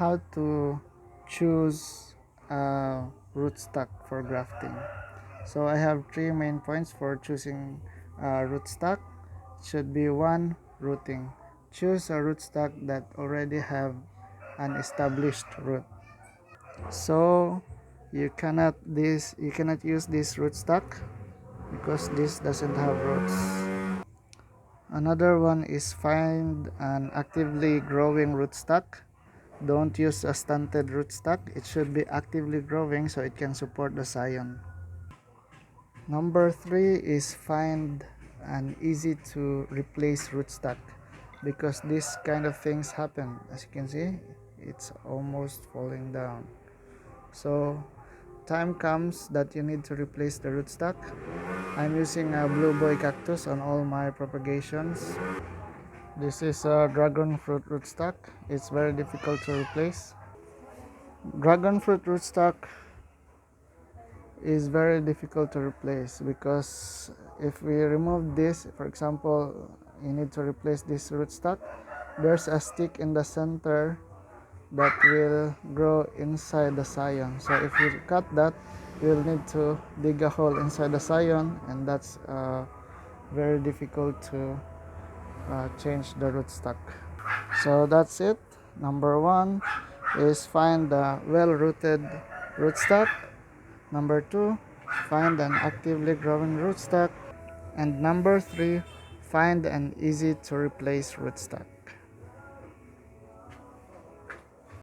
how to choose a rootstock for grafting. So I have three main points for choosing a rootstock. Should be one, rooting. Choose a rootstock that already have an established root. So you cannot use this rootstock because this doesn't have roots. Another one is find an actively growing rootstock. Don't use a stunted rootstock. It should be actively growing so it can support the scion. Number three is find an easy to replace rootstock because this kind of things happen. As you can see, it's almost falling down. So time comes that you need to replace the rootstock. I'm using a blue boy cactus on all my propagations. This is a dragon fruit rootstock. It's very difficult to replace. Dragon fruit rootstock is very difficult to replace because if we remove this, for example, you need to replace this rootstock, there's a stick in the center that will grow inside the scion. So if we cut that, we'll need to dig a hole inside the scion, and that's very difficult to change the rootstock. So that's it. Number one is find the well-rooted rootstock. Number two, find an actively growing rootstock. And number three, find an easy to replace rootstock.